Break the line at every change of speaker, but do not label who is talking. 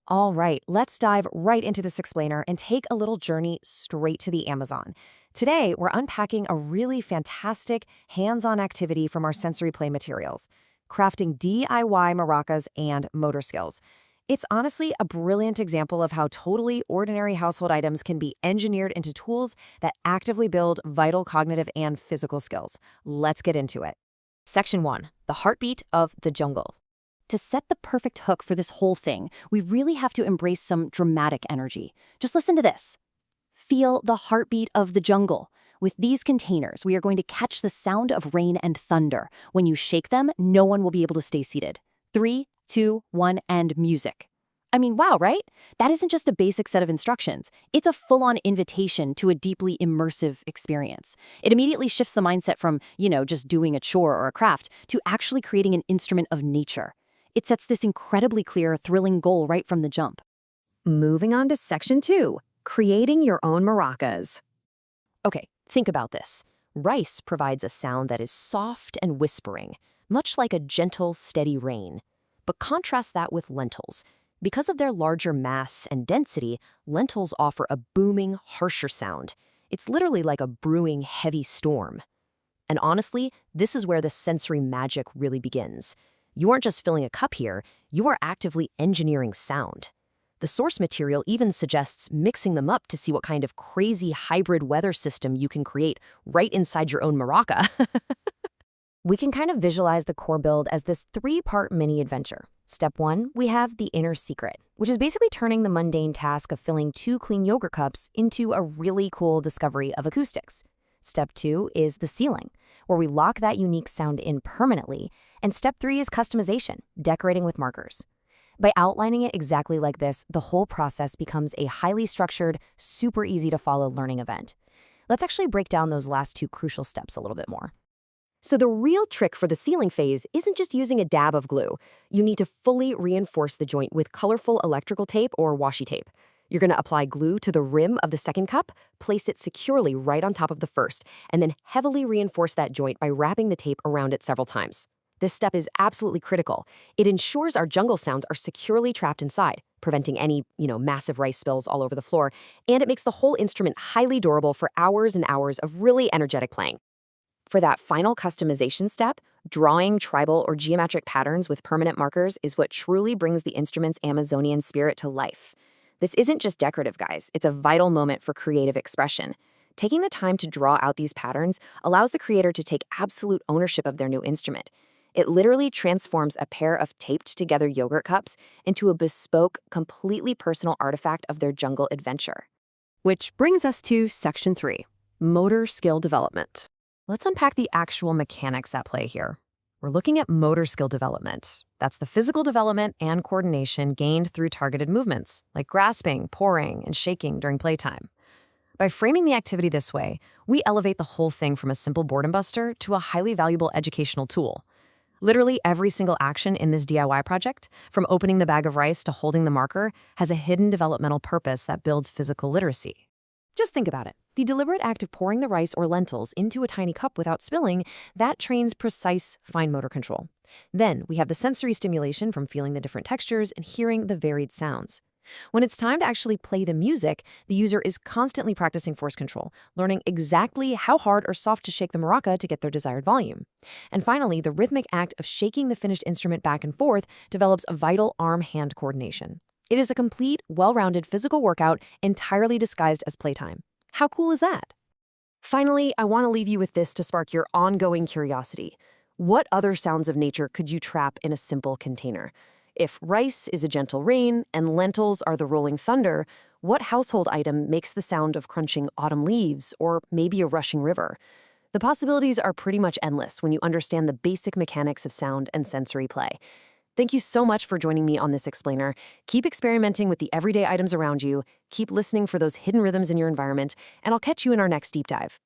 All right, let's dive right into this explainer and take a little journey straight to the Amazon. Today, we're unpacking a really fantastic hands-on activity from our sensory play materials, crafting DIY maracas and motor skills. It's honestly a brilliant example of how totally ordinary household items can be engineered into tools that actively build vital cognitive and physical skills. Let's get into it. Section 1. The heartbeat of the jungle.
To set the perfect hook for this whole thing, we really have to embrace some dramatic energy. Just listen to this. Feel the heartbeat of the jungle. With these containers, we are going to catch the sound of rain and thunder. When you shake them, no one will be able to stay seated. 3, 2, 1, and music. I mean, wow, right? That isn't just a basic set of instructions. It's a full-on invitation to a deeply immersive experience. It immediately shifts the mindset from, just doing a chore or a craft to actually creating an instrument of nature. It sets this incredibly clear, thrilling goal right from the jump.
Moving on to Section 2, creating your own maracas. Okay, think about this. Rice provides a sound that is soft and whispering, much like a gentle, steady rain. But contrast that with lentils. Because of their larger mass and density, lentils offer a booming, harsher sound. It's literally like a brewing heavy storm. And honestly, this is where the sensory magic really begins. You aren't just filling a cup here, you are actively engineering sound. The source material even suggests mixing them up to see what kind of crazy hybrid weather system you can create right inside your own maraca. We can kind of visualize the core build as this 3-part mini adventure. Step 1, we have the inner secret, which is basically turning the mundane task of filling 2 clean yogurt cups into a really cool discovery of acoustics. Step 2 is the ceiling, where we lock that unique sound in permanently. And step 3 is customization, decorating with markers. By outlining it exactly like this, the whole process becomes a highly structured, super easy to follow learning event. Let's actually break down those last 2 crucial steps a little bit more. So the real trick for the sealing phase isn't just using a dab of glue. You need to fully reinforce the joint with colorful electrical tape or washi tape. You're going to apply glue to the rim of the second cup, place it securely right on top of the first, and then heavily reinforce that joint by wrapping the tape around it several times. This step is absolutely critical. It ensures our jungle sounds are securely trapped inside, preventing any, massive rice spills all over the floor, and it makes the whole instrument highly durable for hours and hours of really energetic playing. For that final customization step, drawing tribal or geometric patterns with permanent markers is what truly brings the instrument's Amazonian spirit to life. This isn't just decorative, guys. It's a vital moment for creative expression. Taking the time to draw out these patterns allows the creator to take absolute ownership of their new instrument. It literally transforms a pair of taped-together yogurt cups into a bespoke, completely personal artifact of their jungle adventure. Which brings us to Section 3, motor skill development. Let's unpack the actual mechanics at play here. We're looking at motor skill development. That's the physical development and coordination gained through targeted movements, like grasping, pouring, and shaking during playtime. By framing the activity this way, we elevate the whole thing from a simple boredom buster to a highly valuable educational tool. Literally every single action in this DIY project, from opening the bag of rice to holding the marker, has a hidden developmental purpose that builds physical literacy. Just think about it. The deliberate act of pouring the rice or lentils into a tiny cup without spilling, that trains precise, fine motor control. Then we have the sensory stimulation from feeling the different textures and hearing the varied sounds. When it's time to actually play the music, the user is constantly practicing force control, learning exactly how hard or soft to shake the maraca to get their desired volume. And finally, the rhythmic act of shaking the finished instrument back and forth develops a vital arm-hand coordination. It is a complete, well-rounded physical workout entirely disguised as playtime. How cool is that? Finally, I want to leave you with this to spark your ongoing curiosity. What other sounds of nature could you trap in a simple container? If rice is a gentle rain and lentils are the rolling thunder, what household item makes the sound of crunching autumn leaves or maybe a rushing river? The possibilities are pretty much endless when you understand the basic mechanics of sound and sensory play. Thank you so much for joining me on this explainer. Keep experimenting with the everyday items around you, keep listening for those hidden rhythms in your environment, and I'll catch you in our next deep dive.